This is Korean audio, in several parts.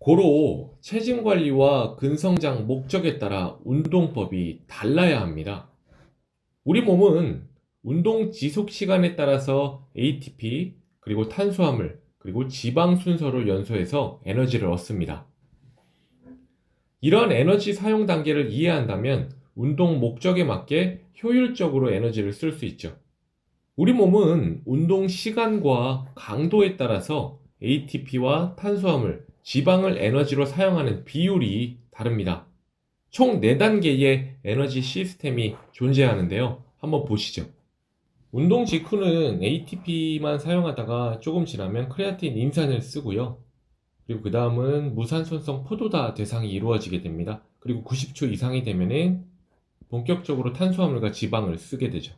고로 체중 관리와 근성장 목적에 따라 운동법이 달라야 합니다. 우리 몸은 운동 지속 시간에 따라서 ATP, 그리고 탄수화물, 그리고 지방 순서로 연소해서 에너지를 얻습니다. 이런 에너지 사용 단계를 이해한다면 운동 목적에 맞게 효율적으로 에너지를 쓸 수 있죠. 우리 몸은 운동 시간과 강도에 따라서 ATP와 탄수화물, 지방을 에너지로 사용하는 비율이 다릅니다. 총 4단계의 에너지 시스템이 존재하는데요. 한번 보시죠. 운동 직후는 ATP만 사용하다가 조금 지나면 크레아틴 인산을 쓰고요. 그리고 그 다음은 무산소성 포도다 대상이 이루어지게 됩니다. 그리고 90초 이상이 되면은 본격적으로 탄수화물과 지방을 쓰게 되죠.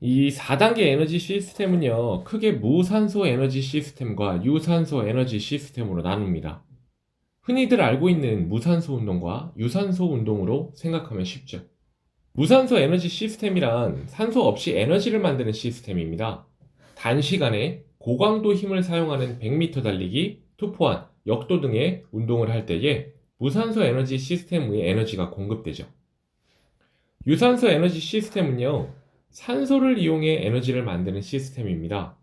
이 4단계 에너지 시스템은요, 크게 무산소 에너지 시스템과 유산소 에너지 시스템으로 나눕니다. 흔히들 알고 있는 무산소 운동과 유산소 운동으로 생각하면 쉽죠. 무산소 에너지 시스템이란 산소 없이 에너지를 만드는 시스템입니다. 단시간에 고강도 힘을 사용하는 100m 달리기, 투포환, 역도 등의 운동을 할 때에 무산소 에너지 시스템의 에너지가 공급되죠. 유산소 에너지 시스템은요, 산소를 이용해 에너지를 만드는 시스템입니다.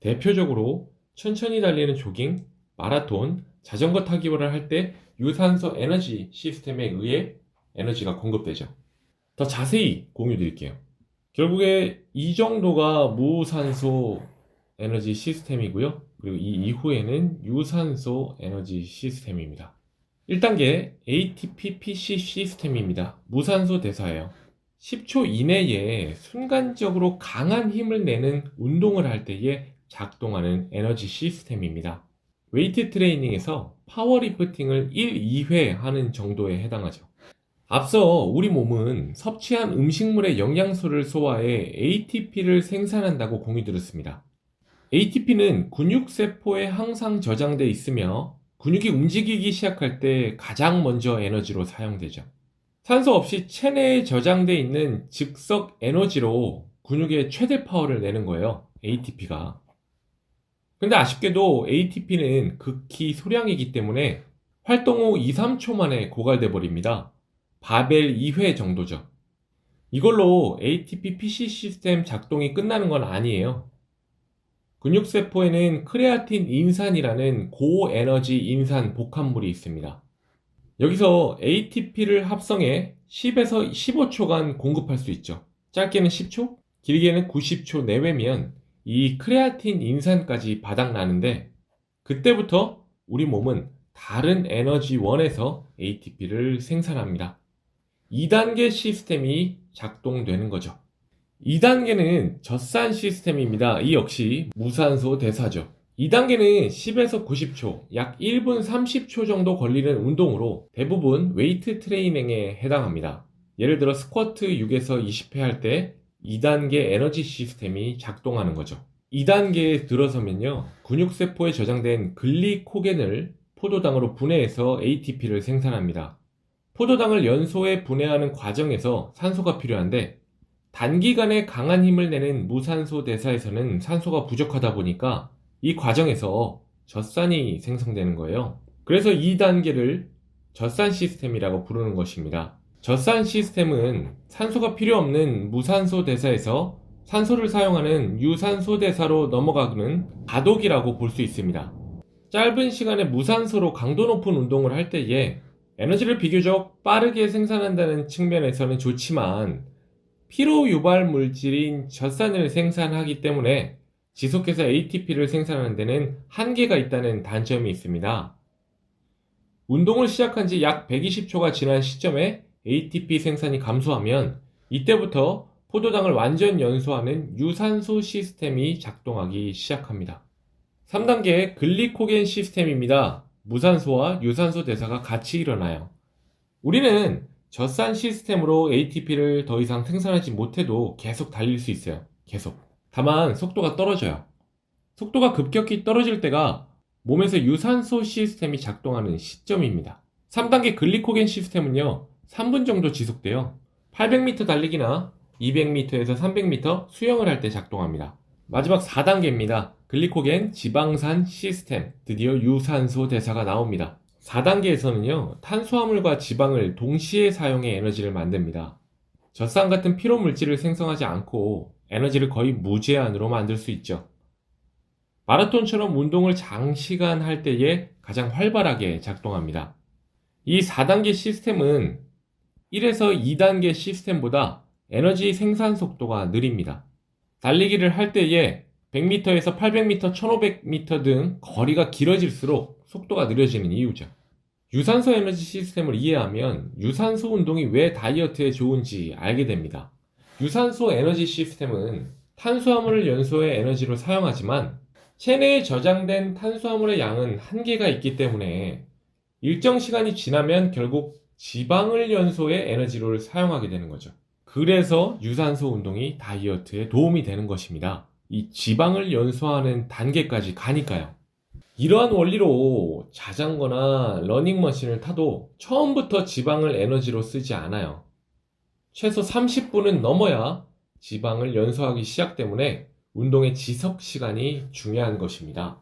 대표적으로 천천히 달리는 조깅, 마라톤, 자전거 타기를 할 때 유산소 에너지 시스템에 의해 에너지가 공급되죠. 더 자세히 공유 드릴게요. 결국에 이 정도가 무산소 에너지 시스템이고요. 그리고 이 이후에는 유산소 에너지 시스템입니다. 1단계 ATP-PC 시스템입니다. 무산소 대사예요. 10초 이내에 순간적으로 강한 힘을 내는 운동을 할 때에 작동하는 에너지 시스템입니다. 웨이트 트레이닝에서 파워리프팅을 1, 2회 하는 정도에 해당하죠. 앞서 우리 몸은 섭취한 음식물의 영양소를 소화해 ATP를 생산한다고 공유드렸습니다. ATP는 근육세포에 항상 저장돼 있으며 근육이 움직이기 시작할 때 가장 먼저 에너지로 사용되죠. 산소 없이 체내에 저장돼 있는 즉석 에너지로 근육의 최대 파워를 내는 거예요. ATP가. 근데 아쉽게도 ATP는 극히 소량이기 때문에 활동 후 2, 3초 만에 고갈돼 버립니다. 바벨 2회 정도죠. 이걸로 ATP-PC 시스템 작동이 끝나는 건 아니에요. 근육세포에는 크레아틴 인산이라는 고에너지 인산 복합물이 있습니다. 여기서 ATP를 합성해 10에서 15초간 공급할 수 있죠. 짧게는 10초, 길게는 90초 내외면 이 크레아틴 인산까지 바닥나는데 그때부터 우리 몸은 다른 에너지원에서 ATP를 생산합니다. 2단계 시스템이 작동되는 거죠. 2단계는 젖산 시스템입니다. 이 역시 무산소 대사죠. 2단계는 10에서 90초, 약 1분 30초 정도 걸리는 운동으로 대부분 웨이트 트레이닝에 해당합니다. 예를 들어 스쿼트 6에서 20회 할 때 2단계 에너지 시스템이 작동하는 거죠. 2단계에 들어서면요, 근육세포에 저장된 글리코겐을 포도당으로 분해해서 ATP를 생산합니다. 포도당을 연소에 분해하는 과정에서 산소가 필요한데 단기간에 강한 힘을 내는 무산소 대사에서는 산소가 부족하다 보니까 이 과정에서 젖산이 생성되는 거예요. 그래서 2단계를 젖산 시스템이라고 부르는 것입니다. 젖산 시스템은 산소가 필요 없는 무산소 대사에서 산소를 사용하는 유산소 대사로 넘어가는 가독이라고 볼 수 있습니다. 짧은 시간에 무산소로 강도 높은 운동을 할 때에 에너지를 비교적 빠르게 생산한다는 측면에서는 좋지만 피로 유발 물질인 젖산을 생산하기 때문에 지속해서 ATP를 생산하는 데는 한계가 있다는 단점이 있습니다. 운동을 시작한 지 약 120초가 지난 시점에 ATP 생산이 감소하면 이때부터 포도당을 완전 연소하는 유산소 시스템이 작동하기 시작합니다. 3단계 글리코겐 시스템입니다. 무산소와 유산소 대사가 같이 일어나요. 우리는 젖산 시스템으로 ATP를 더 이상 생산하지 못해도 계속 달릴 수 있어요. 계속. 다만 속도가 떨어져요. 속도가 급격히 떨어질 때가 몸에서 유산소 시스템이 작동하는 시점입니다. 3단계 글리코겐 시스템은요, 3분 정도 지속돼요. 800m 달리기나 200m에서 300m 수영을 할 때 작동합니다. 마지막 4단계입니다. 글리코겐 지방산 시스템. 드디어 유산소 대사가 나옵니다. 4단계에서는요, 탄수화물과 지방을 동시에 사용해 에너지를 만듭니다. 젖산 같은 피로 물질을 생성하지 않고 에너지를 거의 무제한으로 만들 수 있죠. 마라톤처럼 운동을 장시간 할 때에 가장 활발하게 작동합니다. 이 4단계 시스템은 1에서 2단계 시스템보다 에너지 생산 속도가 느립니다. 달리기를 할 때에 100m에서 800m, 1500m 등 거리가 길어질수록 속도가 느려지는 이유죠. 유산소 에너지 시스템을 이해하면 유산소 운동이 왜 다이어트에 좋은지 알게 됩니다. 유산소 에너지 시스템은 탄수화물을 연소해 에너지로 사용하지만 체내에 저장된 탄수화물의 양은 한계가 있기 때문에 일정 시간이 지나면 결국 지방을 연소해 에너지로 사용하게 되는 거죠. 그래서 유산소 운동이 다이어트에 도움이 되는 것입니다. 이 지방을 연소하는 단계까지 가니까요. 이러한 원리로 자전거나 러닝머신을 타도 처음부터 지방을 에너지로 쓰지 않아요. 최소 30분은 넘어야 지방을 연소하기 시작 때문에 운동의 지속 시간이 중요한 것입니다.